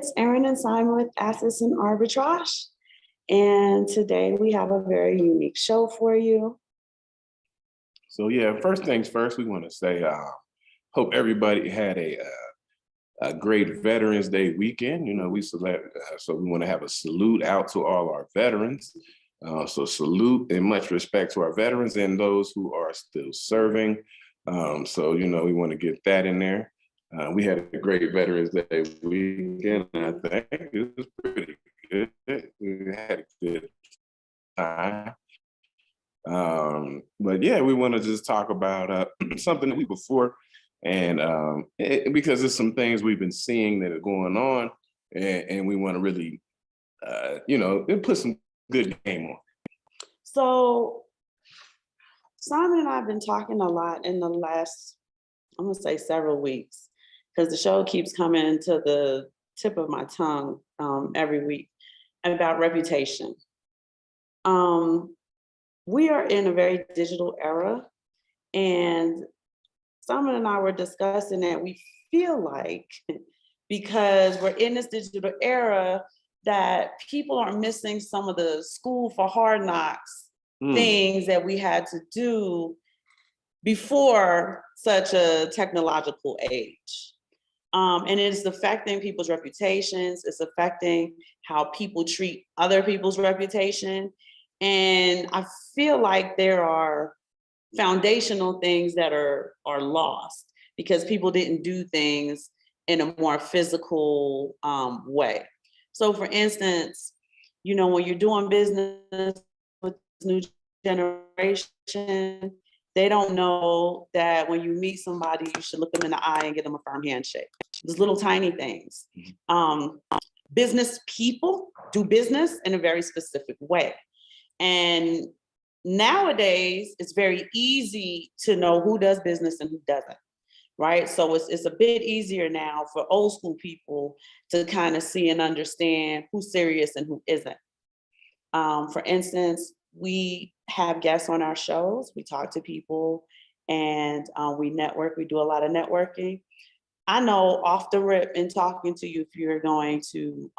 it's Erin and Simon with Assets and Arbitrage. And today we have a very unique show for you. So yeah, first things first, we want to say, hope everybody had a great Veterans Day weekend. You know, so we want to have a salute out to all our veterans. So salute and much respect to our veterans and those who are still serving. So, you know, we want to get that in there. We had a great Veterans Day weekend. I think it was pretty good. We had a good time. But yeah, we want to just talk about something that before, and because there's some things we've been seeing that are going on, and we want to really, put some good game on. So Simon and I have been talking a lot in the last, I'm gonna say several weeks, because the show keeps coming to the tip of my tongue every week about reputation. We are in a very digital era, and Simon and I were discussing that we feel like because we're in this digital era that people are missing some of the school for hard knocks things that we had to do before such a technological age. And it's affecting people's reputations. It's affecting how people treat other people's reputation. And I feel like there are foundational things that are lost because people didn't do things in a more physical way. So for instance, you know, when you're doing business with this new generation, they don't know that when you meet somebody, you should look them in the eye and give them a firm handshake. These little tiny things. Business people do business in a very specific way. And nowadays, it's very easy to know who does business and who doesn't, right? So it's a bit easier now for old school people to kind of see and understand who's serious and who isn't. For instance, we have guests on our shows, we talk to people, and we network, we do a lot of networking. I know off the rip in talking to you if you're going to,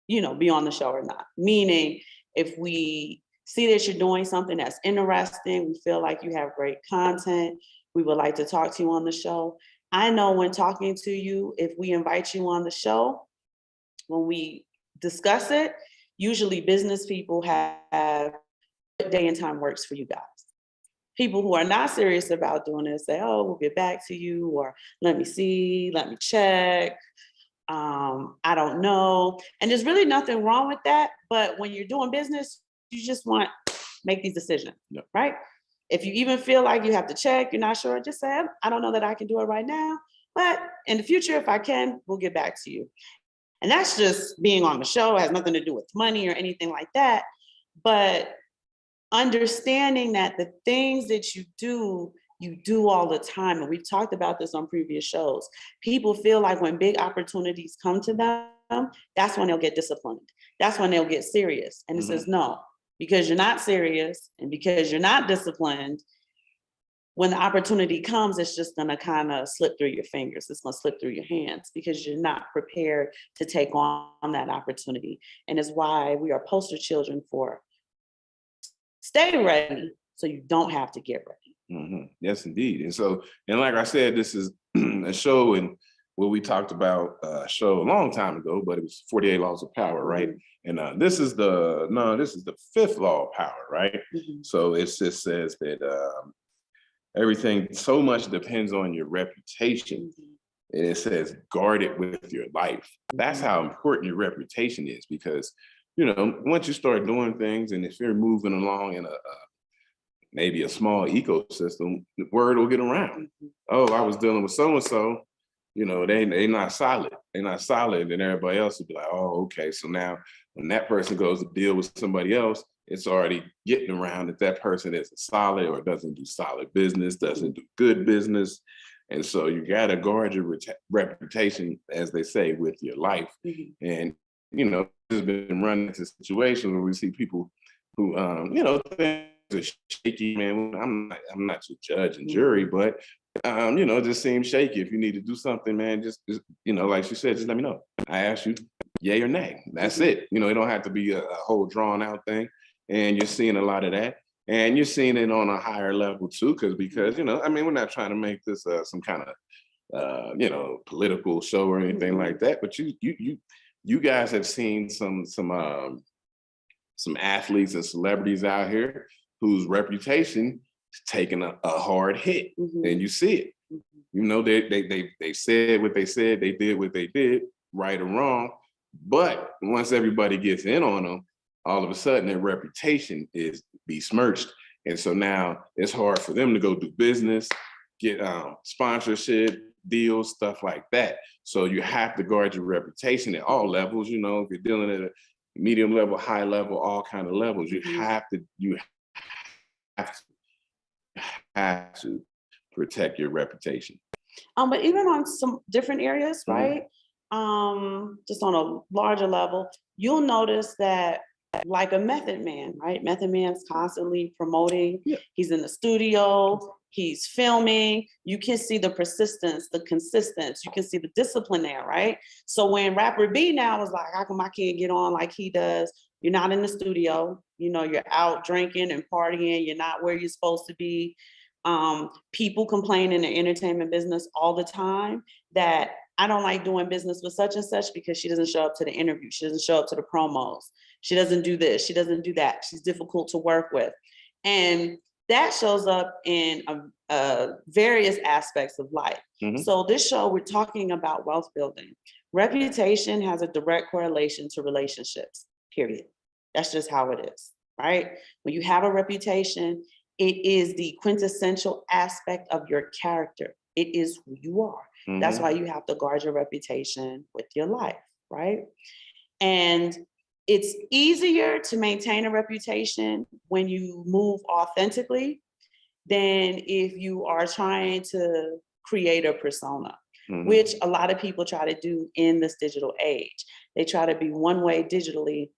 be on the show or not. Meaning, if we see that you're doing something that's interesting, we feel like you have great content, we would like to talk to you on the show. I know when talking to you, if we invite you on the show, when we discuss it, usually business people have what day and time works for you guys. People who are not serious about doing this say, oh, we'll get back to you, or let me see, let me check. I don't know. And there's really nothing wrong with that. But when you're doing business, you just want to make these decisions, right? If you even feel like you have to check, you're not sure, just say, I don't know that I can do it right now. But in the future, if I can, we'll get back to you. And that's just being on the show. It has nothing to do with money or anything like that. But understanding that the things that you do all the time. And we've talked about this on previous shows. People feel like when big opportunities come to them, that's when they'll get disciplined. That's when they'll get serious. And it says, no, because you're not serious and because you're not disciplined, when the opportunity comes, it's just gonna kind of slip through your fingers. It's gonna slip through your hands because you're not prepared to take on that opportunity. And it's why we are poster children for stay ready so you don't have to get ready. Yes, indeed. And like I said, this is a show and where we talked about a show a long time ago, but it was 48 Laws of Power, right? And this is the fifth law of power, right? So it just says that everything so much depends on your reputation. And it says guard it with your life. That's how important your reputation is, because once you start doing things, and if you're moving along in maybe a small ecosystem, the word will get around. Oh, I was dealing with so-and-so, they not solid. They're not solid. And everybody else will be like, oh, okay. So now when that person goes to deal with somebody else, it's already getting around that person isn't solid or doesn't do solid business, doesn't do good business. And so you got to guard your reputation, as they say, with your life. And, there's been running into situations where we see people who, things are shaky, man. I'm not your judge and jury, but, it just seems shaky. If you need to do something, man, just like she said, just let me know. I ask you, yay or nay. That's it. You know, it don't have to be a whole drawn out thing. And you're seeing a lot of that. And you're seeing it on a higher level too, because you know, I mean, we're not trying to make this some kind of you know, political show or anything like that. But you guys have seen some athletes and celebrities out here whose reputation is taking a hard hit, and you see it. You know, they said what they said, they did what they did, right or wrong. But once everybody gets in on them, all of a sudden their reputation is besmirched. And so now it's hard for them to go do business, get sponsorship, deals, stuff like that. So you have to guard your reputation at all levels. You know, if you're dealing at a medium level, high level, all kind of levels, you have to protect your reputation. But even on some different areas, right? Just on a larger level, you'll notice that, like a Method Man, right? Method Man's constantly promoting. He's in the studio, he's filming. You can see the persistence, the consistency. You can see the discipline there, right? So when Rapper B now is like, how come I can't get on like he does? You're not in the studio. You know, you're out drinking and partying. You're not where you're supposed to be. People complain in the entertainment business all the time that I don't like doing business with such and such because she doesn't show up to the interview. She doesn't show up to the promos. She doesn't do this. She doesn't do that. She's difficult to work with. And that shows up in various aspects of life. So this show, we're talking about wealth building. Reputation has a direct correlation to relationships, period. That's just how it is, right? When you have a reputation, it is the quintessential aspect of your character. It is who you are. That's why you have to guard your reputation with your life, right? And it's easier to maintain a reputation when you move authentically than if you are trying to create a persona, which a lot of people try to do in this digital age. They try to be one way digitally,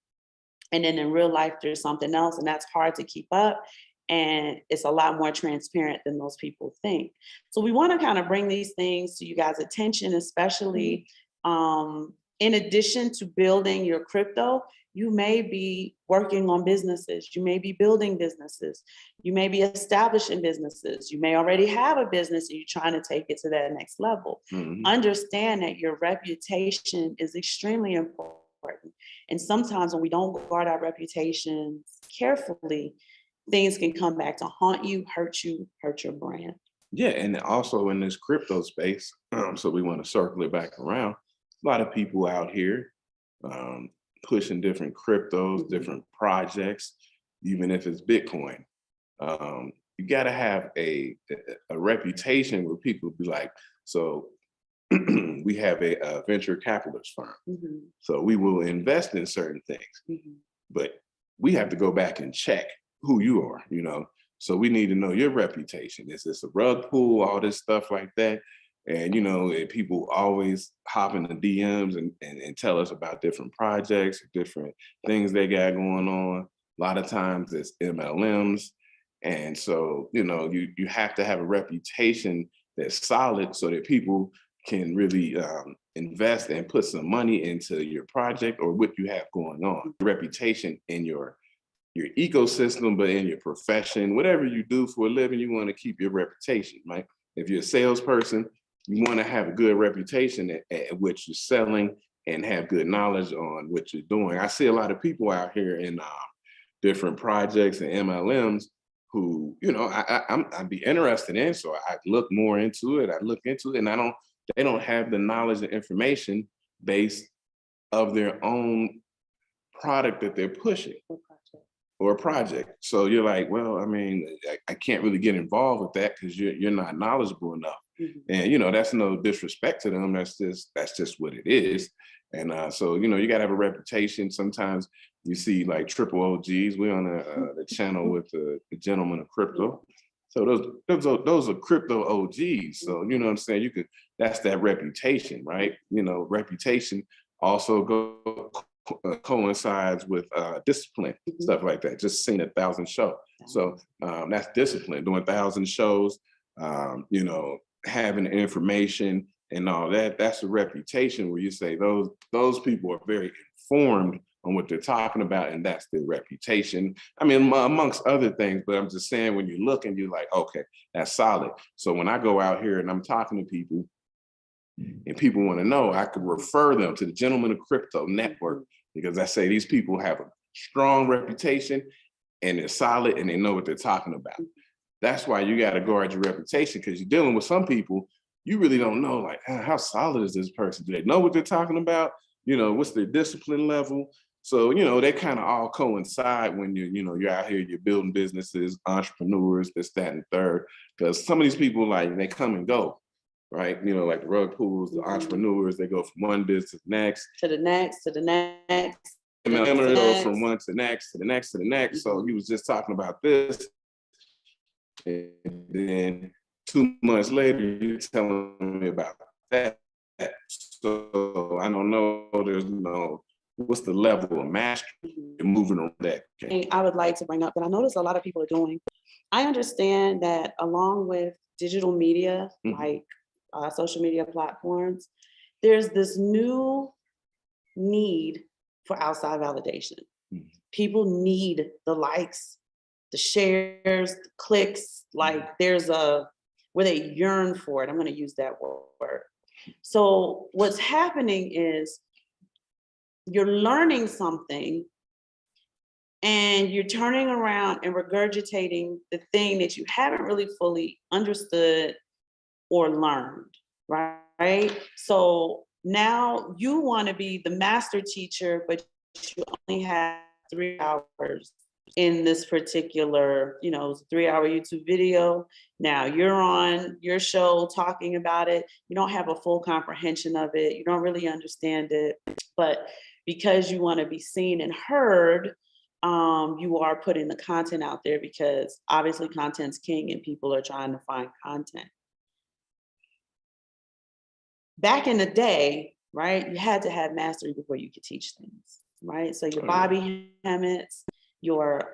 and then in real life, there's something else, and that's hard to keep up. And it's a lot more transparent than most people think. So we want to kind of bring these things to you guys' attention, especially in addition to building your crypto. You may be working on businesses. You may be building businesses. You may be establishing businesses. You may already have a business and you're trying to take it to that next level. Understand that your reputation is extremely important. And sometimes when we don't guard our reputations carefully, things can come back to haunt you, hurt your brand. Yeah, and also in this crypto space, so we want to circle it back around. A lot of people out here pushing different cryptos, different projects, even if it's Bitcoin. You got to have a reputation where people be like, so we have a venture capitalist firm. So we will invest in certain things, but we have to go back and check who you are, you know? So we need to know your reputation. Is this a rug pull, all this stuff like that? And, you know, people always hop in the DMs and tell us about different projects, different things they got going on. A lot of times it's MLMs. And so, you know, you have to have a reputation that's solid so that people can really invest and put some money into your project or what you have going on. Reputation in your ecosystem, but in your profession, whatever you do for a living, you want to keep your reputation, right? If you're a salesperson, you want to have a good reputation at what you're selling and have good knowledge on what you're doing. I see a lot of people out here in different projects and MLMs who, you know, I'd be interested in, so I look more into it. And they don't have the knowledge and information base of their own product that they're pushing. Or a project. So you're like, well, I mean, I can't really get involved with that because you're not knowledgeable enough. And, you know, that's no disrespect to them. That's just what it is. And so, you know, you got to have a reputation. Sometimes you see like triple OGs. We're on the channel with the gentleman of crypto. So those are crypto OGs. So, you know what I'm saying? That's that reputation, right? You know, reputation also coincides with discipline, stuff like that. Just seeing 1,000 shows. So that's discipline, doing 1,000 shows, you know, having information and all that. That's a reputation where you say those people are very informed on what they're talking about, and that's their reputation. I mean, amongst other things, but I'm just saying when you look and you're like, okay, that's solid. So when I go out here and I'm talking to people and people want to know, I could refer them to the Gentlemen of Crypto Network, because I say these people have a strong reputation and they're solid and they know what they're talking about. That's why you got to guard your reputation, because you're dealing with some people you really don't know, like, how solid is this person? Do they know what they're talking about? You know, what's their discipline level? So, you know, they kind of all coincide when you're out here, you're building businesses, entrepreneurs, this, that, and third. Because some of these people, like, they come and go, right? You know, like the rug pulls, the entrepreneurs, they go from one business to the next. To the next, to the next. And then they go from one to the next, to the next, to the next. So you was just talking about this. And then 2 months later, you're telling me about that. So I don't know, there's no, what's the level of mastery you're moving on that? I would like to bring up that I notice a lot of people are doing. I understand that along with digital media, like social media platforms, there's this new need for outside validation. People need the likes, the shares, the clicks, like there's where they yearn for it. I'm going to use that word. So what's happening is you're learning something and you're turning around and regurgitating the thing that you haven't really fully understood or learned, right? So now you want to be the master teacher, but you only have 3 hours in this particular, 3-hour YouTube video. Now you're on your show talking about it. You don't have a full comprehension of it. You don't really understand it, but because you want to be seen and heard, you are putting the content out there, because obviously content's king and people are trying to find content. Back in the day, right, you had to have mastery before you could teach things, right? So your Bobby Hammett's, your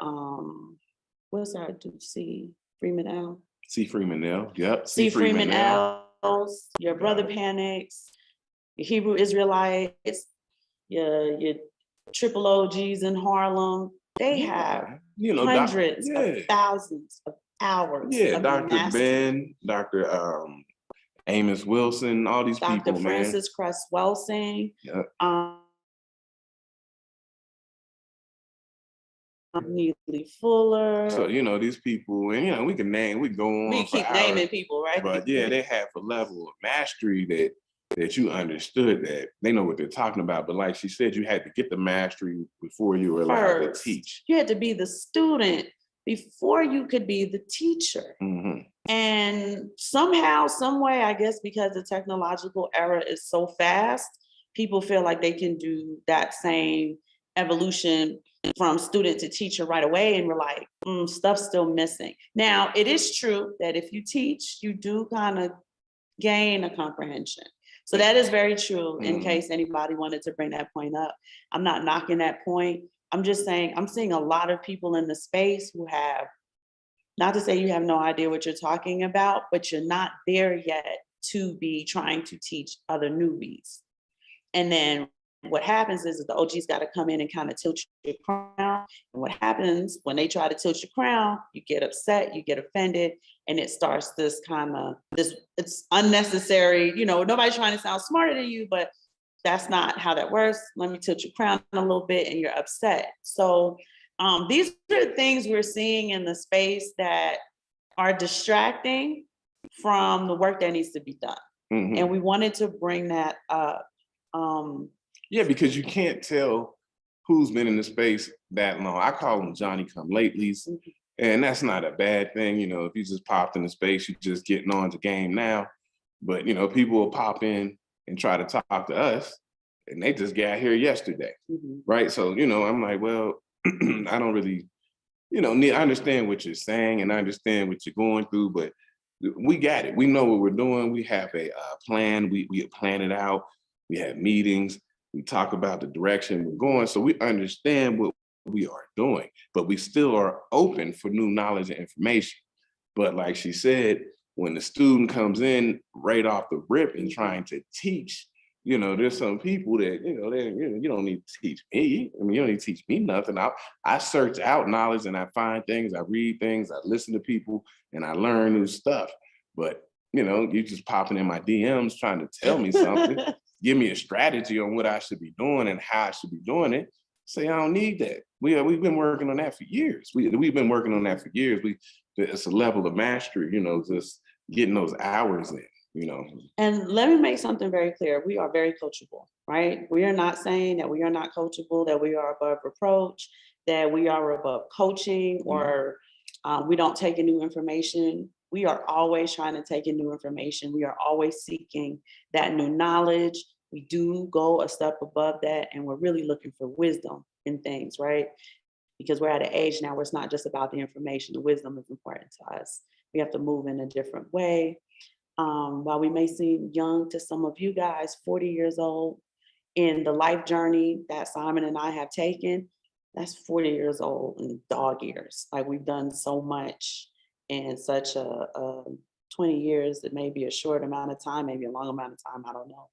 what's our C Freeman L? C Freeman L, yep. C Freeman L's, your Brother Panics, your Hebrew Israelites, your triple OGs in Harlem. They have hundreds of thousands of hours. Yeah, of Dr. mastery. Ben, Dr. Amos Wilson, all these people, Dr. Francis Cress Welsing. Yep. Neely Fuller. So, these people, and, we can go on. We keep naming people, right? But yeah, they have a level of mastery that you understood, that they know what they're talking about. But like she said, you had to get the mastery before you were allowed to teach. You had to be the student before you could be the teacher. And somehow, some way, I guess, because the technological era is so fast, people feel like they can do that same evolution from student to teacher right away, and we're like, stuff's still missing. Now, it is true that if you teach, you do kind of gain a comprehension. So that is very true, in case anybody wanted to bring that point up. I'm not knocking that point. I'm just saying, I'm seeing a lot of people in the space who have, not to say you have no idea what you're talking about, but you're not there yet to be trying to teach other newbies. And then what happens is that the OG's got to come in and kind of tilt your crown. And what happens when they try to tilt your crown, you get upset, you get offended, and it starts this kind of, it's unnecessary, nobody's trying to sound smarter than you, but that's not how that works. Let me tilt your crown a little bit and you're upset. So these are things we're seeing in the space that are distracting from the work that needs to be done. And we wanted to bring that up. Yeah, because you can't tell who's been in the space that long. I call them Johnny come latelys, and that's not a bad thing. If you just popped in the space, you're just getting on the game now. But people will pop in and try to talk to us, and they just got here yesterday, right? So I'm like, well, I don't really, I understand what you're saying and I understand what you're going through, but we got it. We know what we're doing. We have a plan. We plan it out. We have meetings. We talk about the direction we're going. So we understand what we are doing, but we still are open for new knowledge and information. But like she said, when the student comes in right off the rip and trying to teach, there's some people that, you don't need to teach me. I mean, you don't need to teach me nothing. I search out knowledge and I find things, I read things, I listen to people, and I learn new stuff. But, you just popping in my DMs trying to tell me something, give me a strategy on what I should be doing and how I should be doing it. Say, I don't need that. We've been working on that for years. We've been working on that for years. It's a level of mastery, just getting those hours in. And let me make something very clear. We are very coachable, right? We are not saying that we are not coachable, that we are above reproach, that we are above coaching, or we don't take in new information. We are always trying to take in new information. We are always seeking that new knowledge. We do go a step above that, and we're really looking for wisdom in things, right? Because we're at an age now where it's not just about the information. The wisdom is important to us. We have to move in a different way. While we may seem young to some of you guys, 40 years old, in the life journey that Simon and I have taken, that's 40 years old in dog years. Like, we've done so much in such a 20 years. It may be a short amount of time, maybe a long amount of time, I don't know.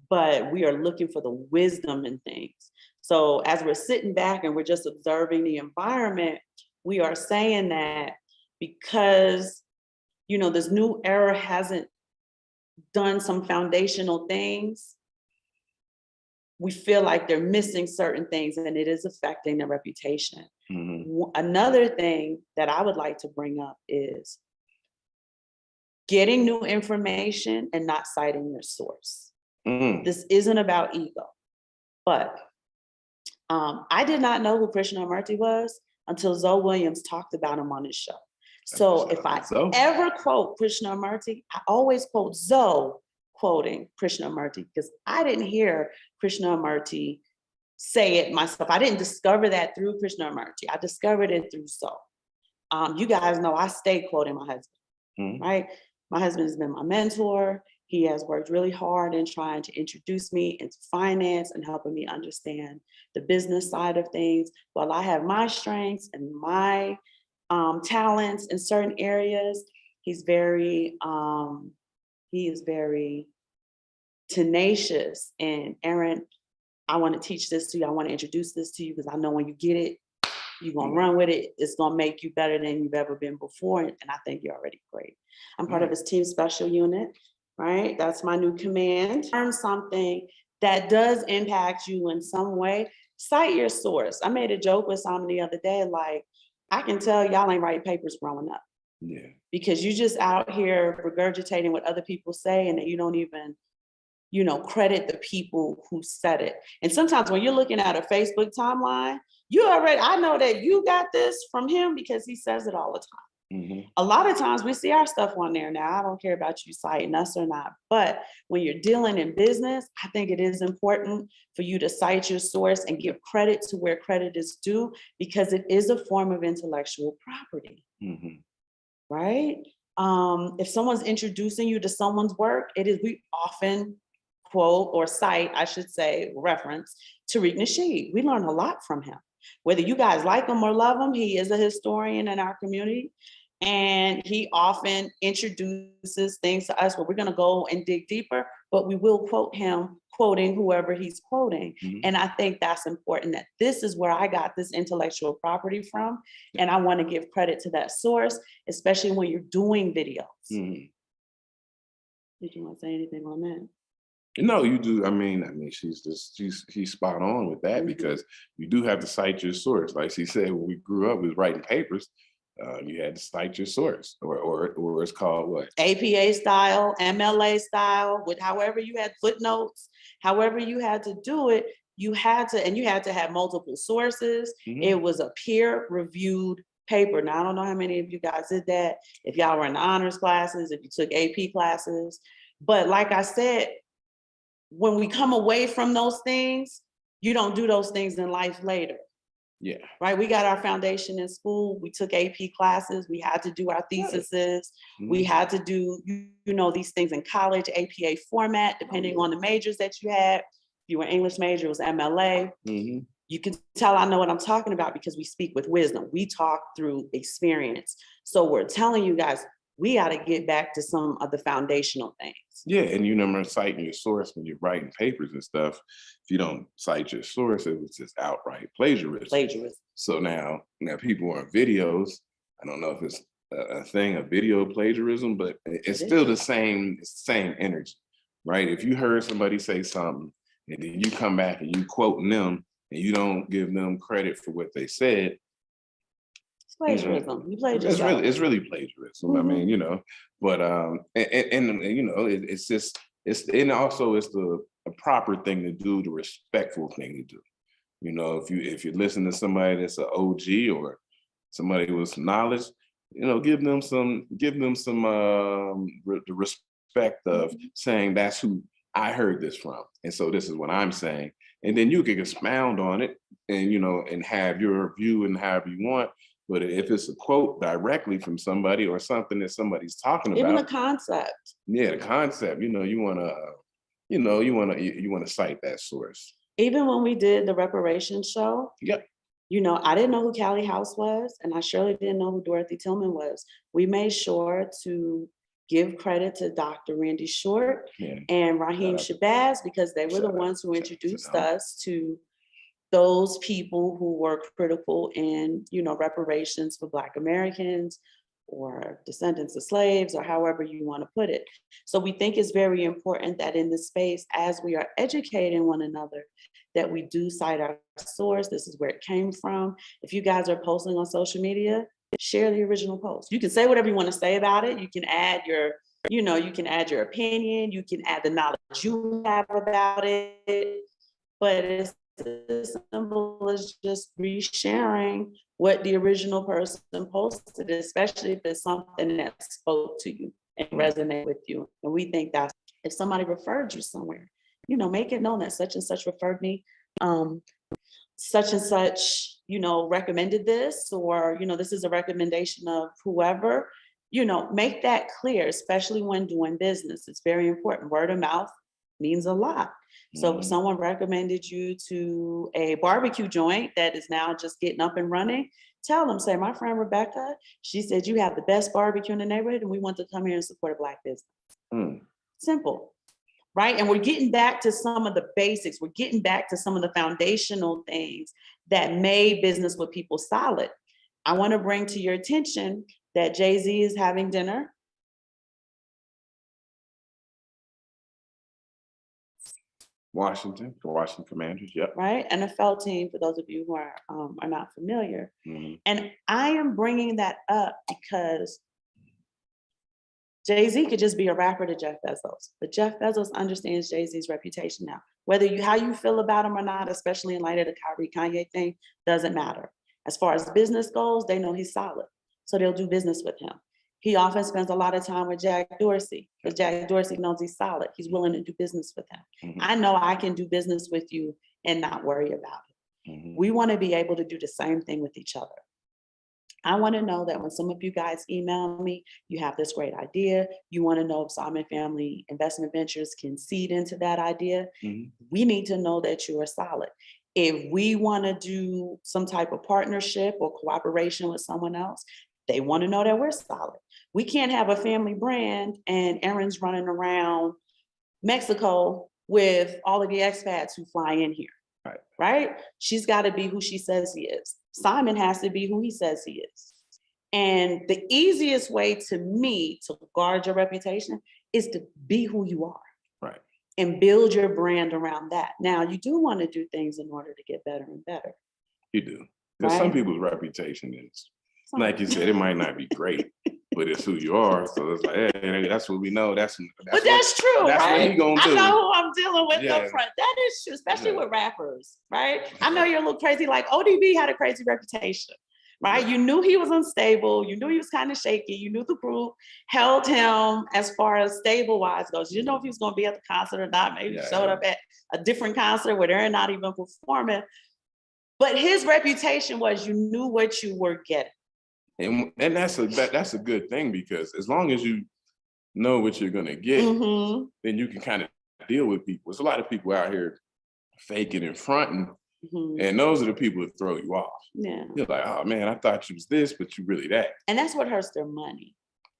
But we are looking for the wisdom in things. So as we're sitting back and we're just observing the environment, we are saying that because this new era hasn't done some foundational things, we feel like they're missing certain things, and it is affecting their reputation. Another thing that I would like to bring up is getting new information and not citing your source. This isn't about ego, but I did not know who Krishnamurti was until Zoe Williams talked about him on his show. So if I ever quote Krishnamurti, I always quote Zoe quoting Krishnamurti, because I didn't hear Krishnamurti say it myself. I didn't discover that through Krishnamurti. I discovered it through Zoe. You guys know I stay quoting my husband, right? My husband has been my mentor. He has worked really hard in trying to introduce me into finance and helping me understand the business side of things. While I have my strengths and my talents in certain areas, he is very tenacious. And Aaron, I want to teach this to you. I want to introduce this to you because I know when you get it, you're going to run with it. It's going to make you better than you've ever been before. And I think you're already great. I'm part of his team special unit, right? That's my new command. Learn something that does impact you in some way. Cite your source. I made a joke with someone the other day, like, I can tell y'all ain't writing papers growing up. Yeah. Because you just out here regurgitating what other people say, and that you don't even, credit the people who said it. And sometimes when you're looking at a Facebook timeline, I know that you got this from him because he says it all the time. A lot of times we see our stuff on there. Now, I don't care about you citing us or not, but when you're dealing in business, I think it is important for you to cite your source and give credit to where credit is due, because it is a form of intellectual property, right? If someone's introducing you to someone's work, we often quote or cite, I should say, reference Tariq Nasheed. We learn a lot from him. Whether you guys like him or love him, he is a historian in our community. And he often introduces things to us where we're going to go and dig deeper, but we will quote him quoting whoever he's quoting. And I think that's important, that this is where I got this intellectual property from. And I want to give credit to that source, especially when you're doing videos. Did you want to say anything on that? No, you do. I mean, he's spot on with that, because you do have to cite your source. Like she said, when we grew up, we was writing papers. You had to cite your source, or it's called what? APA style, MLA style, with however you had footnotes, however you had to do it, you had to have multiple sources. It was a peer-reviewed paper. Now, I don't know how many of you guys did that, if y'all were in the honors classes, if you took AP classes, but like I said, when we come away from those things, you don't do those things in life later. Yeah. Right. We got our foundation in school. We took AP classes. We had to do our theses. We had to do, these things in college, APA format, depending on the majors that you had. If you were English major, it was MLA. You can tell I know what I'm talking about because we speak with wisdom. We talk through experience. So we're telling you guys, we got to get back to some of the foundational things. Yeah, and you remember citing your source when you're writing papers and stuff. If you don't cite your source, it was just outright plagiarism. Plagiarism. So now people are on videos. I don't know if it's a thing of video plagiarism, but it's still the same energy, right? If you heard somebody say something and then you come back and you quoting them and you don't give them credit for what they said, it's plagiarism. You plagiarism. It's really plagiarism. Mm-hmm. I mean, but it's just and also it's the proper thing to do, the respectful thing to do. If you listen to somebody that's an OG or somebody with some knowledge, give them some the respect of saying that's who I heard this from, and so this is what I'm saying, and then you can expound on it and and have your view and however you want. But if it's a quote directly from somebody or something that somebody's talking about, even the concept. Yeah, the concept. You want to cite that source. Even when we did the reparations show, yep. I didn't know who Callie House was, and I surely didn't know who Dorothy Tillman was. We made sure to give credit to Dr. Randy Short and Raheem Shabazz because they were the ones who introduced us to those people who were critical in, reparations for Black Americans or descendants of slaves, or however you want to put it. So we think it's very important that in this space, as we are educating one another, that we do cite our source. This is where it came from. If you guys are posting on social media, share the original post. You can say whatever you want to say about it. You can add your opinion. You can add the knowledge you have about it. But it's as simple as just resharing what the original person posted, especially if it's something that spoke to you and resonated with you. And we think that if somebody referred you somewhere, make it known that such and such referred me, such and such, recommended this, or, this is a recommendation of whoever, make that clear, especially when doing business. It's very important. Word of mouth means a lot. So if someone recommended you to a barbecue joint that is now just getting up and running, tell them, say, my friend Rebecca, she said you have the best barbecue in the neighborhood and we want to come here and support a Black business. Simple, right? And we're getting back to some of the basics. We're getting back to some of the foundational things that made business with people solid. I want to bring to your attention that Jay-Z is having dinner. Washington Commanders, yep. Right, NFL team, for those of you who are not familiar. And I am bringing that up because Jay-Z could just be a rapper to Jeff Bezos, but Jeff Bezos understands Jay-Z's reputation now. Whether how you feel about him or not, especially in light of the Kyrie Kanye thing, doesn't matter. As far as business goes, they know he's solid, so they'll do business with him. He often spends a lot of time with Jack Dorsey because Jack Dorsey knows he's solid. He's willing to do business with him. I know I can do business with you and not worry about it. We want to be able to do the same thing with each other. I want to know that when some of you guys email me, you have this great idea. You want to know if Simon Family Investment Ventures can seed into that idea. We need to know that you are solid. If we want to do some type of partnership or cooperation with someone else, they want to know that we're solid. We can't have a family brand and Erin's running around Mexico with all of the expats who fly in here, right? She's got to be who she says he is. Simon has to be who he says he is. And the easiest way to me to guard your reputation is to be who you are. Right. And build your brand around that. Now, you do want to do things in order to get better and better. You do. Because some people's reputation is, like you said, it might not be great, but it's who you are. So it's like, hey, that's what we know. That's true, that's right? What he gonna do. I know who I'm dealing with up front. That is true, especially with rappers, right? I know you're a little crazy. Like ODB had a crazy reputation, right? You knew he was unstable. You knew he was kind of shaky. You knew the group held him as far as stable-wise goes. You didn't know if he was going to be at the concert or not. Maybe he showed up at a different concert where they're not even performing. But his reputation was you knew what you were getting. And that's a good thing, because as long as you know what you're gonna get, then you can kind of deal with people. There's a lot of people out here faking and fronting, and those are the people that throw you off. Yeah, You're like, oh man, I thought you was this, but you really that. And that's what hurts their money.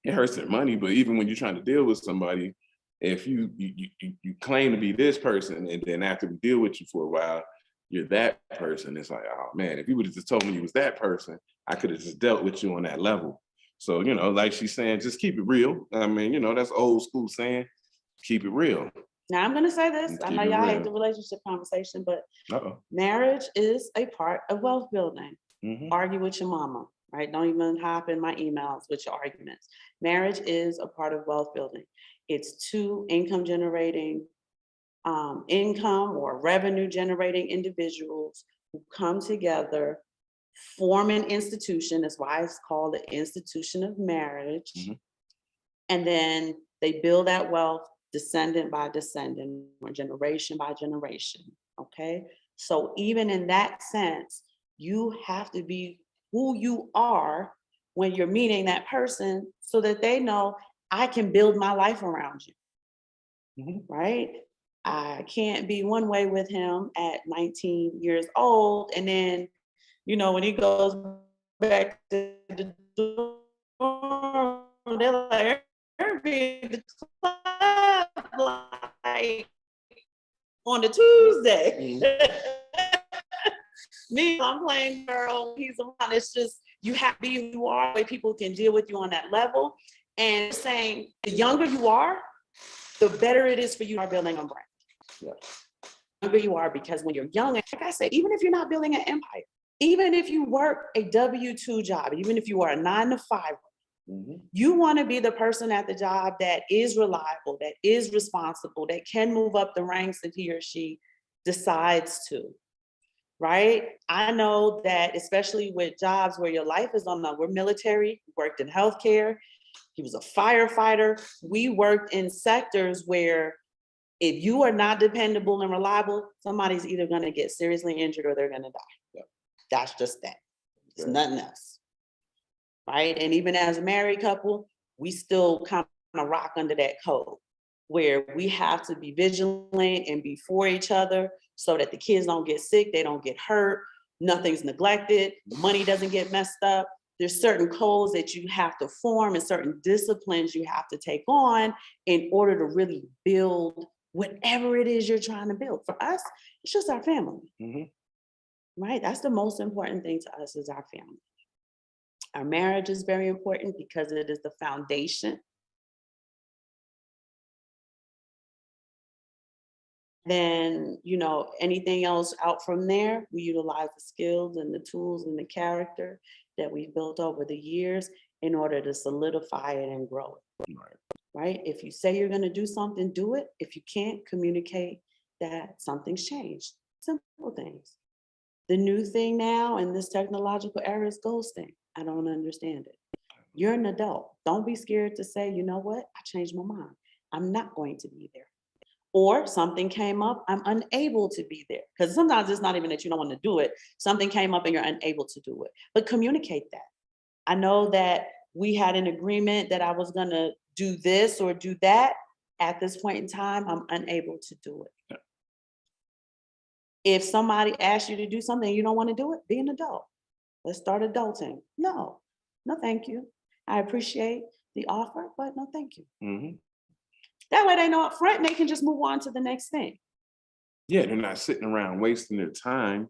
it hurts their money. But even when you're trying to deal with somebody, if you claim to be this person, and then after we deal with you for a while, you're that person, it's like, oh man, if you would have just told me you was that person, I could have just dealt with you on that level. So, like she's saying, just keep it real. I mean, that's old school saying, keep it real. Now I'm gonna say this. I know Keep it y'all hate real. the relationship conversation, but Uh-oh. marriage is a part of wealth building. Mhm. Argue with your mama, right? Don't even hop in my emails with your arguments. Marriage is a part of wealth building. It's two income generating, income or revenue generating individuals who come together, form an institution. That's why it's called the institution of marriage. Mhm. And then they build that wealth descendant by descendant or generation by generation. Okay. So even in that sense, you have to be who you are when you're meeting that person so that they know I can build my life around you. Mhm. Right? I can't be one way with him at 19 years old. And then, when he goes back to the dorm, they're like, "Irby, the club, like on a Tuesday." Me, I'm playing girl, he's around. It's just, you have to be who you are, where people can deal with you on that level. And saying the younger you are, the better it is for you are building a brand. Yeah. The younger you are, because when you're young, like I said, even if you're not building an empire, even if you work a W-2 job, even if you are a 9-to-5, Mhm. you want to be the person at the job that is reliable, that is responsible, that can move up the ranks if he or she decides to. Right? I know that, especially with jobs where your life is we're military, worked in healthcare, he was a firefighter. We worked in sectors where if you are not dependable and reliable, somebody's either going to get seriously injured or they're going to die. Yeah. That's just that. It's Right. nothing else. Right? And even as a married couple, we still kind of rock under that code where we have to be vigilant and be for each other so that the kids don't get sick, they don't get hurt, nothing's neglected, money doesn't get messed up. There's certain codes that you have to form and certain disciplines you have to take on in order to really build whatever it is you're trying to build. For us, it's just our family. Mhm. Right? That's the most important thing to us, is our family. Our marriage is very important because it is the foundation. Then, anything else out from there, we utilize the skills and the tools and the character that we built over the years in order to solidify it and grow it. Right. Right? If you say you're going to do something, do it. If you can't, communicate that something's changed. Simple things. The new thing now in this technological era is ghosting. I don't understand it. You're an adult. Don't be scared to say, you know what? I changed my mind. I'm not going to be there. Or something came up, I'm unable to be there. Because sometimes it's not even that you don't want to do it. Something came up and you're unable to do it. But communicate that. I know that we had an agreement that I was going to do this or do that. At this point in time, I'm unable to do it. Yeah. If somebody asks you to do something and you don't want to do it, be an adult. Let's start adulting. No, thank you. I appreciate the offer, but no, thank you. Mhm. That way they know up front and they can just move on to the next thing. Yeah, they're not sitting around wasting their time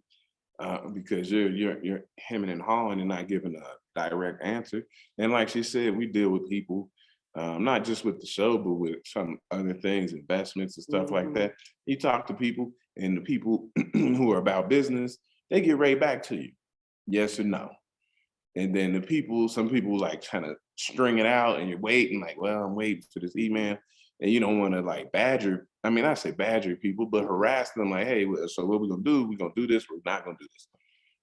because you're hemming and hawing and not giving a direct answer. And like she said, we deal with people, not just with the show, but with some other things, investments and stuff like Mhm. that. You talk to people, and the people who are about business, they get right back to you, yes or no. And then some people like trying to string it out, and you're waiting, like, well, I'm waiting for this email. And you don't want to like badger, I mean, I say badger people, but harass them like, hey, so what we're going to do? We're going to do this, we're not going to do this.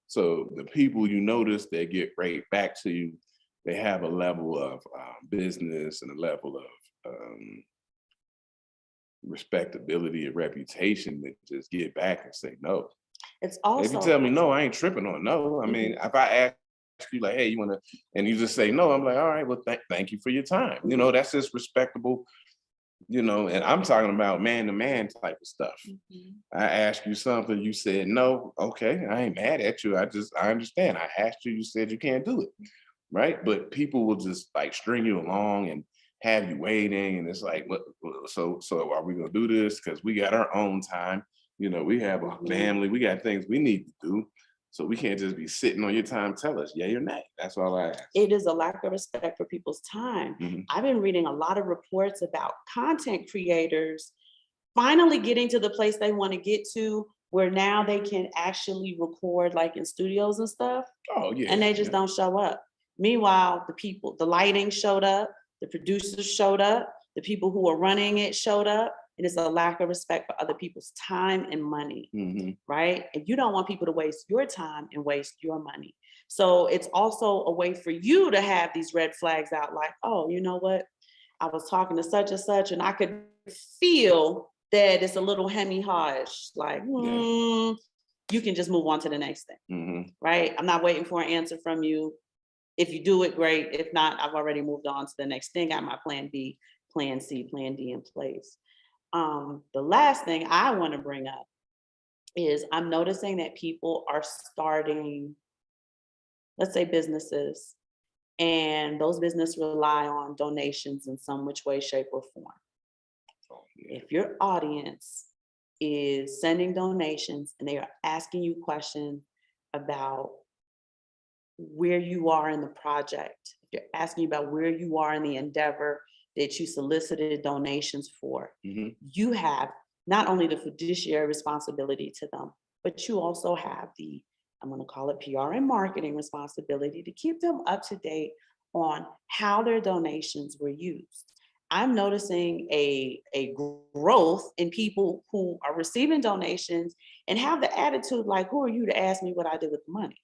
So the people you notice, they get right back to you. They have a level of business and a level of respectability and reputation that just get back and say no. It's If you also tell me no, I ain't tripping on no. I mean, if I ask you like, hey, you want to, and you just say no, I'm like, all right, well, thank you for your time. That's just respectable. And I'm talking about man to man type of stuff. Mhm. I asked you something, you said no. Okay, I ain't mad at you. I understand. I asked you, you said you can't do it. right? But people will just like string you along and have you waiting, and it's like, what? So are we gonna do this? Because we got our own time. You know, we have a family, we got things we need to do. So we can't just be sitting on your time. Tell us, yeah, you're nay. That's all I ask. It is a lack of respect for people's time. Mhm. I've been reading a lot of reports about content creators finally getting to the place they want to get to, where now they can actually record like in studios and stuff, Oh yeah. and they just don't show up. Meanwhile, the lighting showed up, the producers showed up, the people who are running it showed up, and it's a lack of respect for other people's time and money, Mhm. right? And you don't want people to waste your time and waste your money. So it's also a way for you to have these red flags out, like, oh, you know what? I was talking to such and such, and I could feel that it's a little hemmy-hash, like, Yeah. you can just move on to the next thing, Mhm. right? I'm not waiting for an answer from you. If you do it, great. If not, I've already moved on to the next thing. I got my plan B, plan C, plan D in place. The last thing I want to bring up is I'm noticing that people are starting, let's say businesses, and those businesses rely on donations in some which way, shape, or form. Oh, yeah. If your audience is sending donations and they are asking you questions about where you are in the project, if they're asking you about where you are in the endeavor that you solicited donations for, Mhm. you have not only the fiduciary responsibility to them, but you also have the, I'm going to call it PR and marketing responsibility to keep them up to date on how their donations were used. I'm noticing a growth in people who are receiving donations and have the attitude like, who are you to ask me what I did with the money?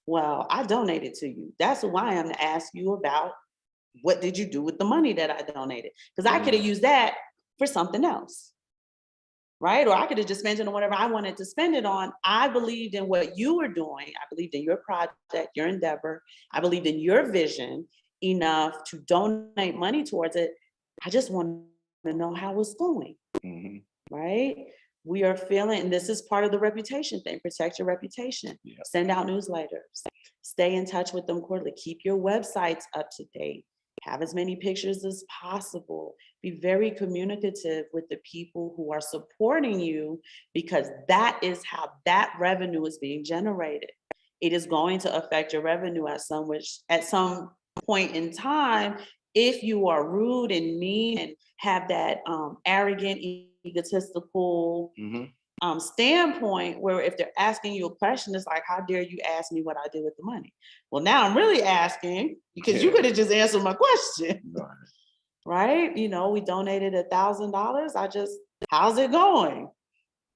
Well, I donated to you. That's who I am to ask you about what did you do with the money that I donated? Because I could have used that for something else, right? Or I could have just spent it on whatever I wanted to spend it on. I believed in what you were doing. I believed in your project, your endeavor. I believed in your vision enough to donate money towards it. I just want to know how it's going, Mhm. right? We are feeling, and this is part of the reputation thing, protect your reputation, Yeah. send out newsletters, stay in touch with them quarterly, keep your websites up to date, have as many pictures as possible, be very communicative with the people who are supporting you, because that is how that revenue is being generated. It is going to affect your revenue at some point in time if you are rude and mean and have that arrogant, egotistical Mhm. standpoint, where if they're asking you a question, it's like, how dare you ask me what I did with the money? Well, now I'm really asking because you Yeah. could have just answered my question, Right. right? You know, we donated $1,000. How's it going?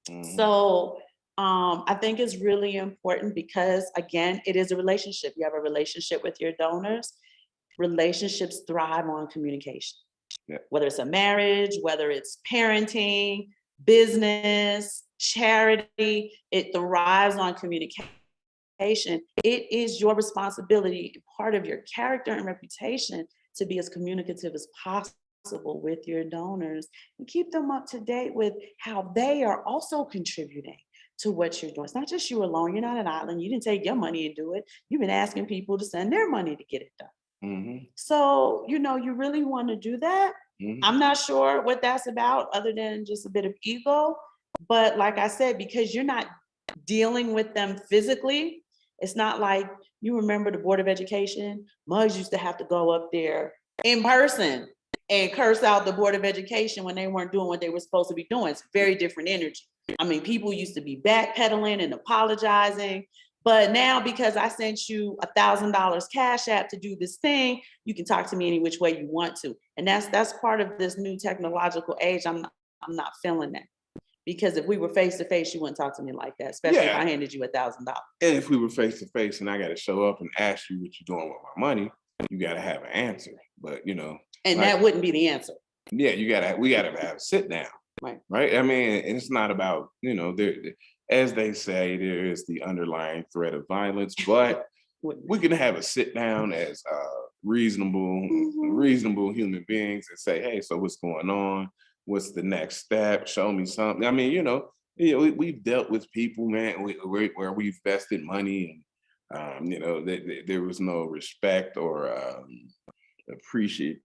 Mhm. So I think it's really important because, again, it is a relationship. You have a relationship with your donors. Relationships thrive on communication. Yeah. Whether it's a marriage, whether it's parenting, business, charity, it thrives on communication. It is your responsibility, part of your character and reputation, to be as communicative as possible with your donors and keep them up to date with how they are also contributing to what you're doing. It's not just you alone. You're not an island. You didn't take your money and do it. You've been asking people to send their money to get it done. Mhm. So, you really want to do that. Mhm. I'm not sure what that's about other than just a bit of ego. But like I said, because you're not dealing with them physically, it's not like, you remember the Board of Education? Muggs used to have to go up there in person and curse out the Board of Education when they weren't doing what they were supposed to be doing. It's very different energy. I mean, people used to be backpedaling and apologizing. But now, because I sent you $1,000 cash app to do this thing, you can talk to me any which way you want to. And that's part of this new technological age. I'm not feeling that. Because if we were face to face, you wouldn't talk to me like that, especially if Yeah. I handed you $1,000. And if we were face to face and I got to show up and ask you what you're doing with my money, you got to have an answer. But And like, that wouldn't be the answer. yeah, we got to have a sit down, Right. right? I mean, and it's not about there, as they say, there is the underlying threat of violence, but we can have a sit down as reasonable, reasonable human beings and say, hey, so what's going on? What's the next step? Show me something. I mean, we've dealt with people, man, where we've vested money You know, there was no respect or appreciation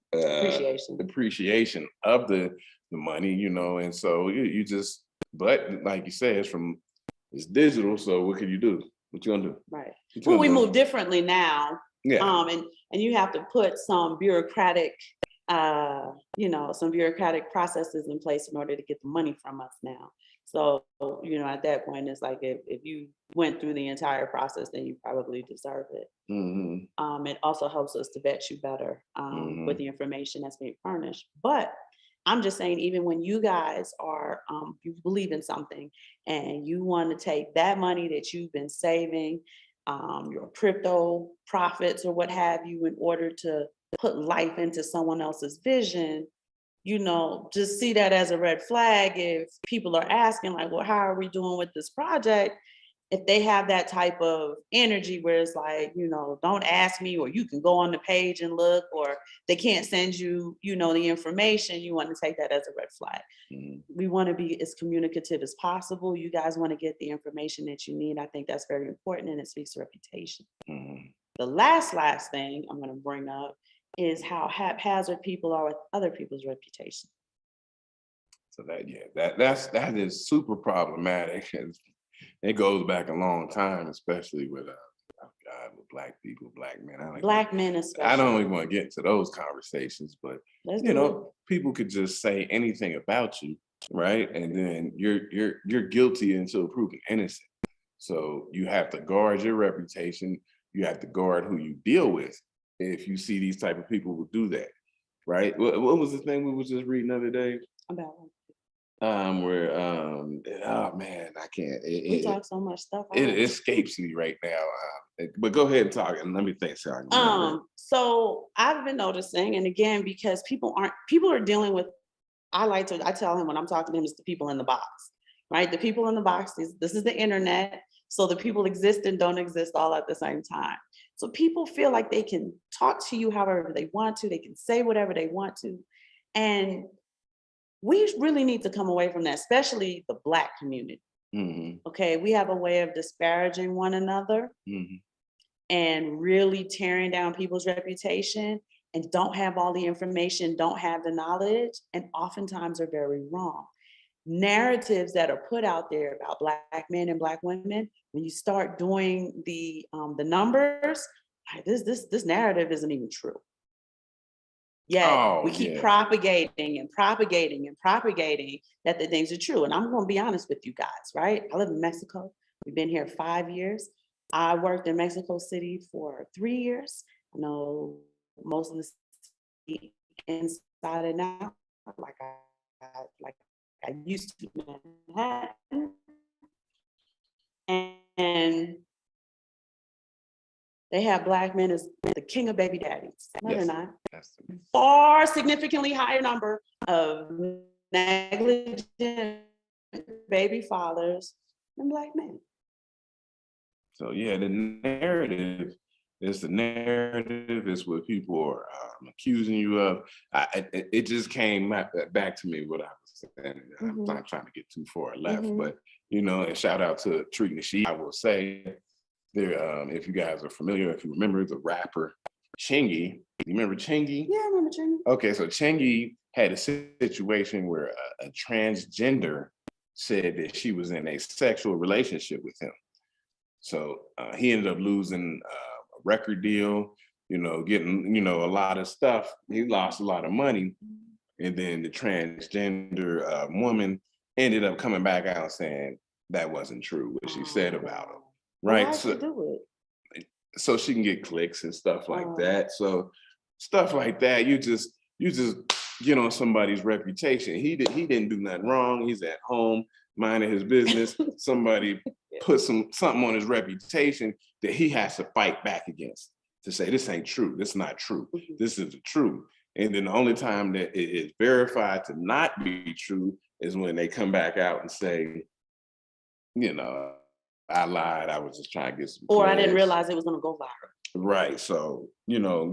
of the money, you know, and so you just, but like you said, it's digital, so what can you do? What you gonna do? Right. What you Well, gonna we do? move differently now. Yeah. And you have to put some bureaucratic, you know, some bureaucratic processes in place in order to get the money from us now. So, you know, at that point, it's like if you went through the entire process, then you probably deserve it. It also helps us to vet you better with the information that's being furnished. But I'm just saying, even when you guys are, you believe in something and you want to take that money that you've been saving, your crypto profits or what have you, in order to put life into someone else's vision, you know, just see that as a red flag. If people are asking like, well, how are we doing with this project? If they have that type of energy where it's like, you know, don't ask me, or you can go on the page and look, or they can't send you, you know, the information, you want to take that as a red flag. We want to be as communicative as possible. You guys want to get the information that you need. I think that's very important, and it speaks to reputation. The last thing I'm going to bring up is how haphazard people are with other people's reputation. So that is super problematic. It goes back a long time, especially with with Black people, Black men. Black men especially. I don't even want to get into those conversations, but you know, people could just say anything about you, right? And then you're guilty until proven innocent. So you have to guard your reputation. You have to guard who you deal with. If you see these type of people who do that, right? What was the thing we was just reading the other day? About Where oh man, I can't. We talk so much stuff. It escapes me right now. But go ahead and talk, and let me think. So I've been noticing, and again, because people are dealing with. I tell him when I'm talking to him, it's the people in the box, right? The people in the box. This is the internet. So the people exist and don't exist all at the same time. So people feel like they can talk to you however they want to. They can say whatever they want to, and we really need to come away from that, especially the Black community. Okay, we have a way of disparaging one another and really tearing down people's reputation, and don't have all the information, don't have the knowledge, and oftentimes are very wrong. Narratives that are put out there about Black men and Black women, when you start doing the numbers, this narrative isn't even true. Yet we keep propagating that the things are true. And I'm going to be honest with you guys, right? I live in Mexico. We've been here 5 years. I worked in Mexico City for 3 years. I know most of the city inside and out, like I used to Manhattan. And they have Black men as the king of baby daddies. No, they're not. Far significantly higher number of negligent baby fathers than Black men. So yeah, the narrative is what people are accusing you of. It just came back to me what I was saying. I'm not trying to get too far left, but you know, and shout out to Treating the Sheep. I will say there, if you guys are familiar, if you remember the rapper Chingy, you remember Chingy? Yeah, I remember Chingy. Okay, so Chingy had a situation where a transgender said that she was in a sexual relationship with him. So he ended up losing a record deal, you know, getting, you know, a lot of stuff. He lost a lot of money. And then the transgender woman ended up coming back out saying that wasn't true, what she said about him. Right. Why'd she do it? So she can get clicks and stuff like that. So stuff like that, you just get on somebody's reputation. He didn't do nothing wrong. He's at home minding his business. Somebody put something on his reputation that he has to fight back against to say this ain't true. This is not true. This is the truth. And then the only time that it is verified to not be true is when they come back out and say, you know, I lied. I was just trying to get some Or I didn't realize it was going to go viral. Right. So, you know,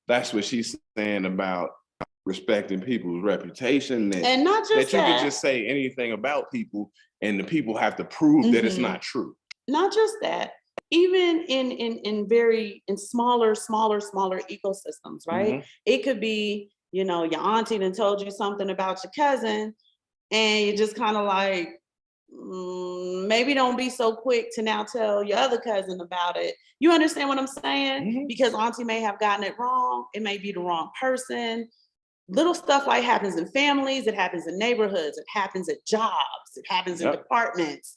that's what she's saying about respecting people's reputation. And not just that you can just say anything about people and the people have to prove that it's not true. Not just that, even in smaller ecosystems, right? Mhm. It could be, you know, your auntie done told you something about your cousin, and you just kind of like, maybe don't be so quick to now tell your other cousin about it. You understand what I'm saying? Mhm. Because auntie may have gotten it wrong. It may be the wrong person. Little stuff like happens in families, it happens in neighborhoods, it happens at jobs, it happens in Yep. departments,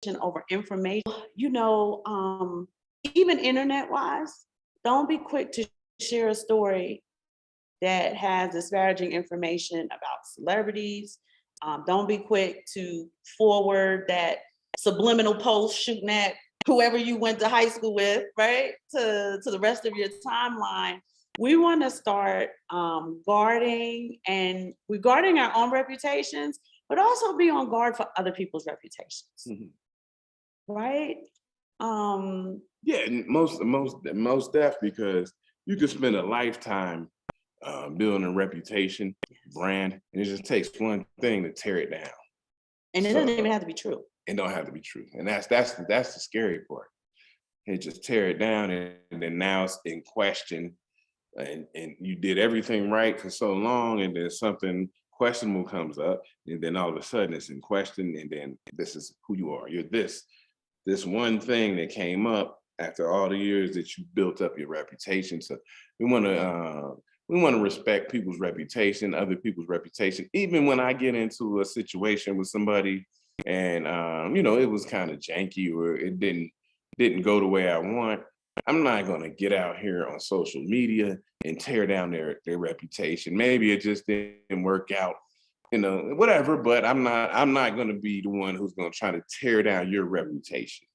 and over information. You know, even internet wise, don't be quick to share a story that has disparaging information about celebrities. Don't be quick to forward that subliminal post shooting at whoever you went to high school with, right? To the rest of your timeline. We want to start guarding, and we're guarding our own reputations, but also be on guard for other people's reputations, Mhm. right? Yeah, and most deaf, because you could spend a lifetime building a reputation, brand, and it just takes one thing to tear it down. and it So doesn't even have to be true. it don't have to be true, and that's the scary part. It just tear it down, and then now it's in question, and you did everything right for so long, and then something questionable comes up, and then all of a sudden it's in question, and then this is who you are. You're this one thing that came up after all the years that you built up your reputation. So we want to respect people's reputation, other people's reputation. Even when I get into a situation with somebody, and you know, it was kind of janky, or it didn't go the way I want, I'm not going to get out here on social media and tear down their reputation. Maybe it just didn't work out, you know, whatever, but I'm not going to be the one who's going to try to tear down your reputation,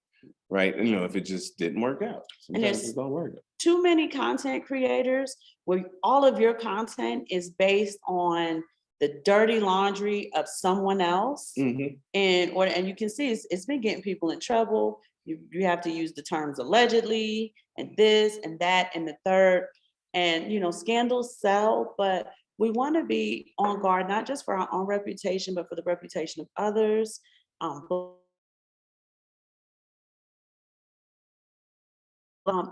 right? And you know, if it just didn't work out, And sometimes there's it don't work out. too many content creators where all of your content is based on the dirty laundry of someone else. Mhm. And you can see it's been getting people in trouble. You have to use the terms allegedly and this and that and the third. And you know, scandals sell, but we want to be on guard, not just for our own reputation, but for the reputation of others.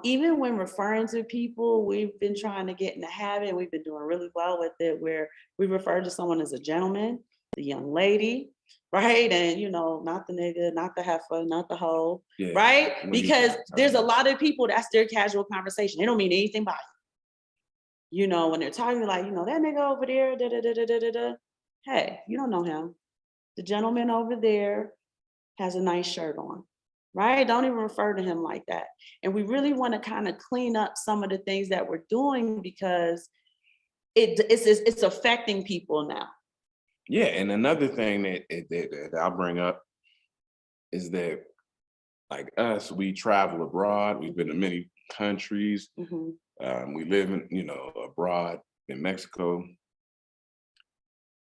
Even when referring to people, we've been trying to get in the habit, we've been doing really well with it, where we refer to someone as a gentleman, the young lady, right? And you know, not the nigga, not the heifer, not the hoe, Yeah. right? When you Because got there's a time. lot of people that's their casual conversation. They don't mean anything by it. You know, when they're talking like, you know, that nigga over there, da da da da da da da. Hey, you don't know him. The gentleman over there has a nice shirt on, right? Don't even refer to him like that. And we really want to kind of clean up some of the things that we're doing because it's affecting people now. Yeah, and another thing that I'll bring up is that, like us, we travel abroad. We've been to many countries. Mhm. We live in, you know, abroad in Mexico.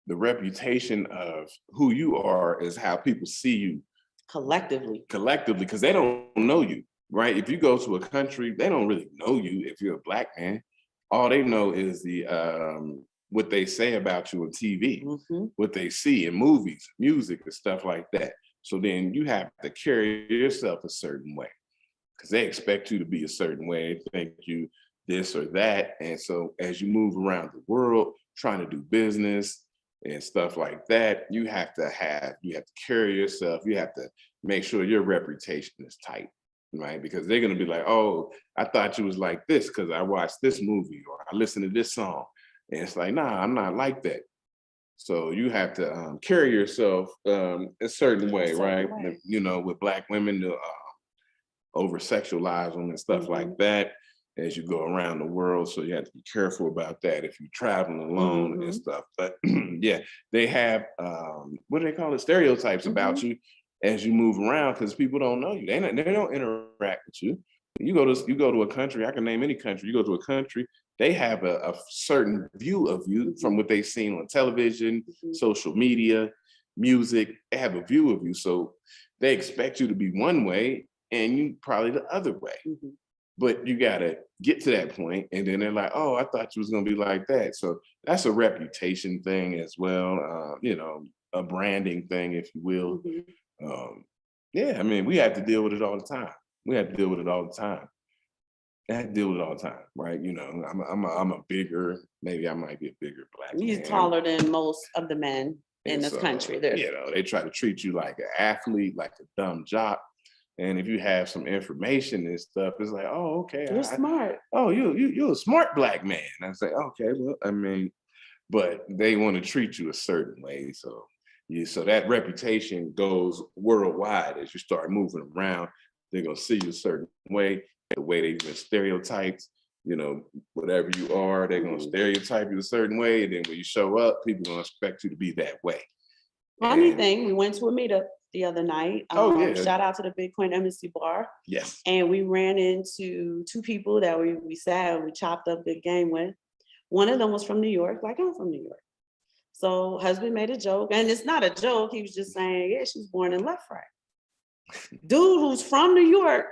The reputation of who you are is how people see you Collectively. collectively, because they don't know you, right? If you go to a country, they don't really know you. If you're a black man, all they know is the what they say about you on TV, Mhm. what they see in movies, music, and stuff like that. So then you have to carry yourself a certain way because they expect you to be a certain way. They think you this or that. And so as you move around the world trying to do business and stuff like that, you have to carry yourself, you have to make sure your reputation is tight, right? Because they're gonna be like, oh, I thought you was like this because I watched this movie or I listened to this song. And it's like, nah, I'm not like that. So you have to carry yourself a certain way, right? way. You know, with black women, over sexualize them and stuff like Mhm. that as you go around the world. So you have to be careful about that if you're traveling alone and Mhm. stuff. But yeah, they have what do they call it? Stereotypes about Mhm. you as you move around because people don't know you. They don't interact with you. You go to a country, I can name any country, you go to a country, they have a certain view of you from what they've seen on television, Mhm. social media, music. They have a view of you. So they expect you to be one way and you probably the other way. Mhm. But you gotta get to that point, and then they're like, "Oh, I thought you was gonna be like that." So that's a reputation thing as well. You know, a branding thing, if you will. Mhm. Yeah, I mean, we have to deal with it all the time. We have to deal with it all the time. I have to deal with it all the time, right? You know, I'm a bigger, maybe I might be a bigger black He's man. taller than most of the men in And this so, country. you know, they try to treat you like an athlete, like a dumb jock. And if you have some information and stuff, it's like, oh, okay. You're smart. Oh, you're a smart black man. I say, okay, well, I mean, but they want to treat you a certain way. So so that reputation goes worldwide as you start moving around. They're gonna see you a certain way, the way they've been stereotyped, you know, whatever you are, they're gonna stereotype you a certain way. And then when you show up, people gonna expect you to be that way. Funny thing, we went to a meetup the other night. Yeah. Shout out to the Bitcoin Embassy Bar. Yes. And we ran into two people that we sat and we chopped up good game with. One of them was from New York, like I'm from New York. So husband made a joke, and it's not a joke. He was just saying, yeah, she was born in left right. Dude who's from New York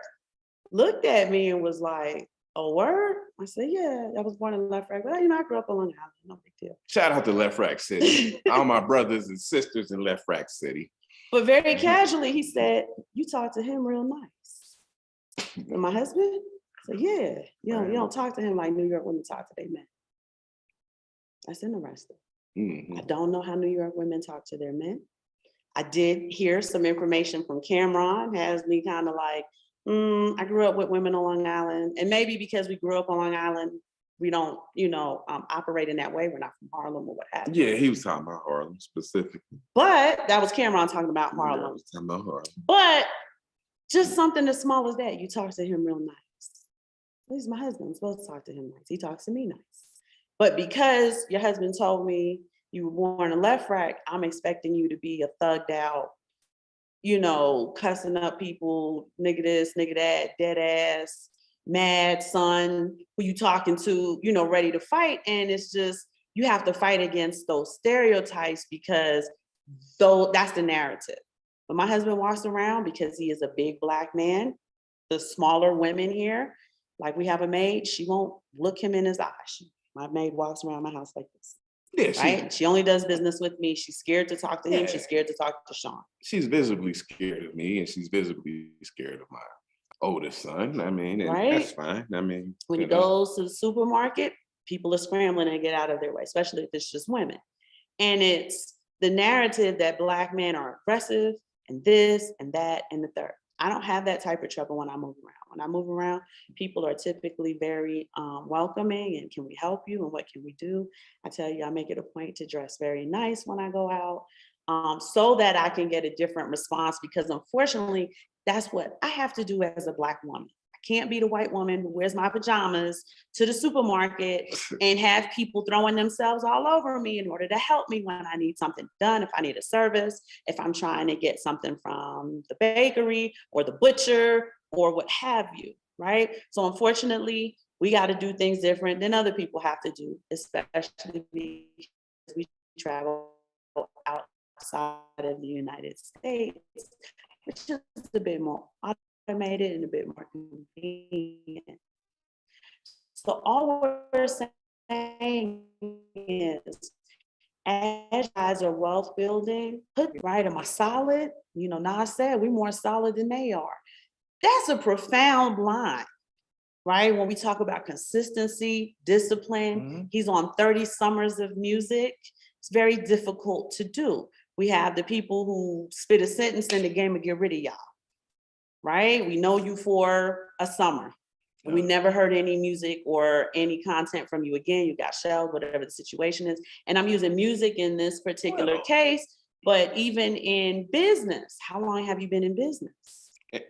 looked at me and was like, a word? I said, yeah, I was born in Left Rack. But, you know, I grew up on Long Island, no big deal. Shout out to Left Rack City. All my brothers and sisters in Left Rack City. But very casually, he said, you talk to him real nice. And my husband said, yeah, you don't talk to him like New York women talk to their men. That's interesting. I don't know how New York women talk to their men. I did hear some information from Cameron, has me kind of like, I grew up with women on Long Island. And maybe because we grew up on Long Island, we don't, operate in that way. We're not from Harlem or what have you. Yeah, he was talking about Harlem specifically. But that was Cameron talking about Harlem. Yeah, I was talking about Harlem. But just something as small as that, you talk to him real nice. At least my husband's supposed to talk to him nice. He talks to me nice. But because your husband told me you were born in Left Rack, I'm expecting you to be a thugged out, cussing up people, nigga this, nigga that, dead ass, mad son, who you talking to, ready to fight. And it's just, you have to fight against those stereotypes because that's the narrative. But my husband walks around because he is a big black man. The smaller women here, like we have a maid, she won't look him in his eyes. My maid walks around my house like this. Yeah, right? She only does business with me. She's scared to talk to him. She's scared to talk to Sean. She's visibly scared of me, and she's visibly scared of my oldest son. I mean, and that's fine. I mean, when he goes to the supermarket, people are scrambling to get out of their way, especially if it's just women. And it's the narrative that black men are aggressive and this and that and the third. I don't have that type of trouble when I move around. When I move around, people are typically very welcoming and can we help you and what can we do? I tell you, I make it a point to dress very nice when I go out so that I can get a different response because unfortunately, that's what I have to do as a Black woman. I can't be the white woman who wears my pajamas to the supermarket and have people throwing themselves all over me in order to help me when I need something done, if I need a service, if I'm trying to get something from the bakery or the butcher or what have you, right? So unfortunately, we got to do things different than other people have to do, especially because we travel outside of the United States, which is a bit more automated and a bit more convenient. So all we're saying is, as you guys are wealth building, right, am I solid? Nas said we're more solid than they are. That's a profound line, right? When we talk about consistency, discipline, he's on 30 summers of music. It's very difficult to do. We have the people who spit a sentence in the game and get rid of y'all, right? We know you for a summer. And we never heard any music or any content from you again. You got shelved, whatever the situation is. And I'm using music in this particular case, but even in business, how long have you been in business?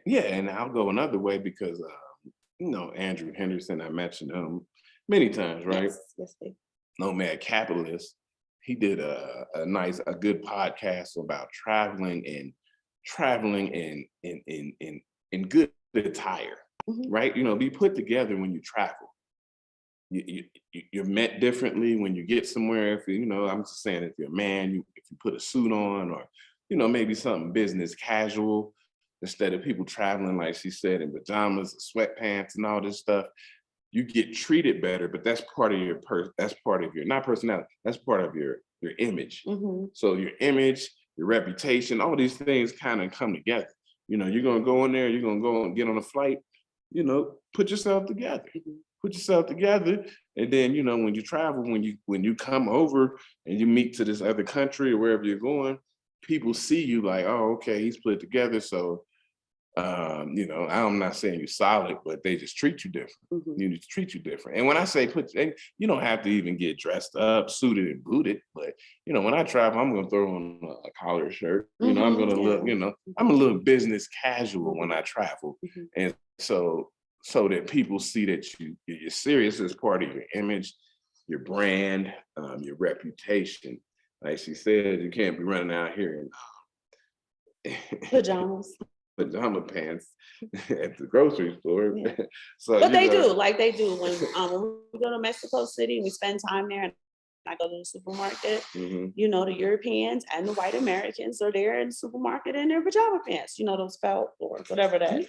Yeah, and I'll go another way because, Andrew Henderson, I mentioned him many times, right? Yes, babe. Nomad Capitalist. He did a good podcast about traveling in good attire, right? Be put together when you travel. You're met differently when you get somewhere. If I'm just saying, if you're a man, if you put a suit on, or maybe something business casual. Instead of people traveling, like she said, in pajamas, sweatpants, and all this stuff, you get treated better. But that's part of your that's part of your not personality. That's part of your image. So your image, your reputation, all these things kind of come together. You know, you're gonna go in there, you're gonna go and get on a flight, you know, put yourself together. Put yourself together. And then, you know, when you travel, when you come over and you meet to this other country or wherever you're going, people see you like, oh, okay, he's put it together. So you know, I'm not saying you're solid, but they just treat you different. You need to treat you different. And when I say you don't have to even get dressed up, suited and booted, but you know, when I travel, I'm gonna throw on a collared shirt. You know, I'm gonna look, you know, I'm a little business casual when I travel. And so that people see that you're serious as part of your image, your brand, your reputation. Like she said, you can't be running out here in pajama pants at the grocery store. Yeah. So, but they do, like they do when we go to Mexico City, we spend time there, and I go to the supermarket. You know, the Europeans and the white Americans are there in the supermarket in their pajama pants. You know, those felt or whatever that.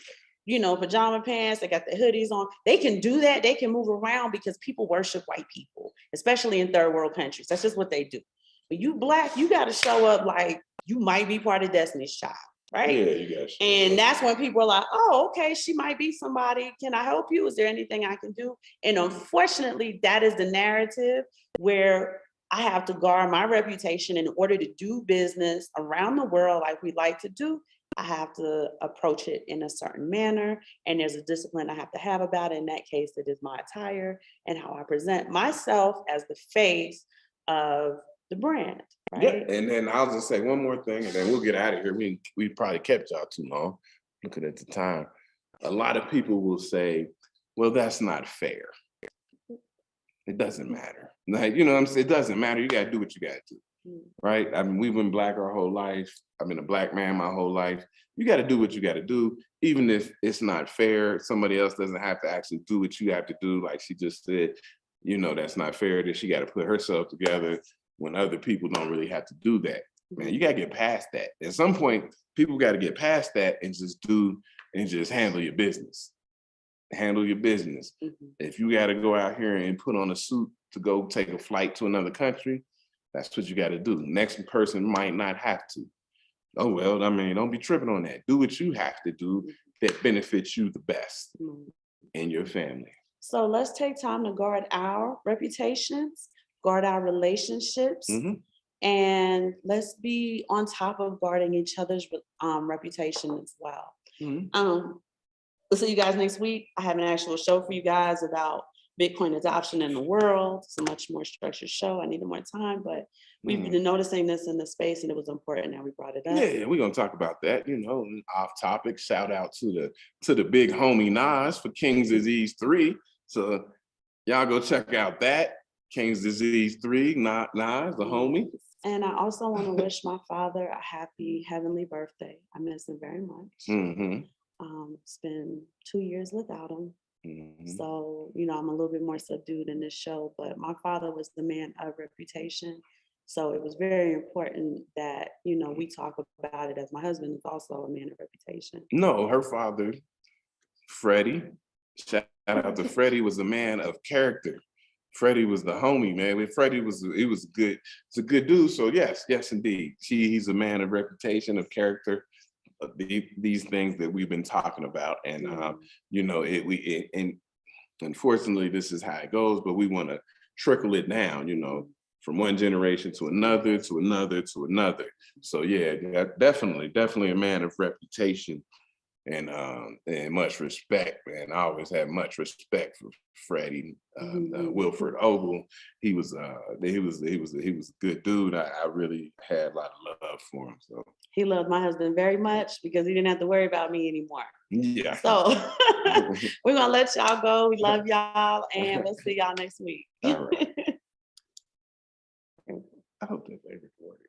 You know, pajama pants. They got the hoodies on. They can do that. They can move around because people worship white people, especially in third world countries. That's just what they do. But you Black, you got to show up like you might be part of Destiny's Child. Right. Yeah, you got you. And that's when people are like, oh, okay, she might be somebody. Can I help you? Is there anything I can do? And unfortunately, that is the narrative where I have to guard my reputation in order to do business around the world like we like to do. I have to approach it in a certain manner. And there's a discipline I have to have about it. In that case, it is my attire and how I present myself as the face of the brand. Right? Yeah, and then I'll just say one more thing, and then we'll get out of here. We probably kept y'all too long, looking at the time. A lot of people will say, well, that's not fair. It doesn't matter. Like, you know what I'm saying? It doesn't matter. You got to do what you got to do, right? I mean, we've been Black our whole life. I've been a Black man my whole life. You got to do what you got to do, even if it's not fair. Somebody else doesn't have to actually do what you have to do. Like she just said, you know, that's not fair, that she got to put herself together when other people don't really have to do that. Man, you got to get past that. At some point, people got to get past that and just handle your business. Handle your business. If you got to go out here and put on a suit to go take a flight to another country, that's what you got to do. Next person might not have to. Oh, well, I mean, don't be tripping on that. Do what you have to do that benefits you the best and your family. So let's take time to guard our reputations, guard our relationships, and let's be on top of guarding each other's reputation as well. We'll see you guys next week. I have an actual show for you guys about Bitcoin adoption in the world. It's a much more structured show. I needed more time, but we've been noticing this in the space, and it was important that we brought it up. Yeah, we're gonna talk about that. You know, off topic. Shout out to the big homie Nas for King's Disease 3. So y'all go check out that King's Disease 3. Nas, the homie. And I also want to wish my father a happy heavenly birthday. I miss him very much. It's been 2 years without him. So, you know, I'm a little bit more subdued in this show, but my father was the man of reputation. So it was very important that, you know, we talk about it, as my husband is also a man of reputation. No, her father, Freddie, shout out to Freddie, was a man of character. Freddie was the homie, man. Freddie was good. It's a good dude. So yes, indeed. He's a man of reputation, of character. These things that we've been talking about, and you know, and unfortunately this is how it goes, but we want to trickle it down, you know, from one generation to another to another to another. So yeah, definitely a man of reputation and much respect, man. I always had much respect for Freddie Wilford Ogle. He was a good dude. I really had a lot of love for him. So he loved my husband very much because he didn't have to worry about me anymore. Yeah. So we're gonna let y'all go. We love y'all, and we'll see y'all next week. All right. I hope that they recorded.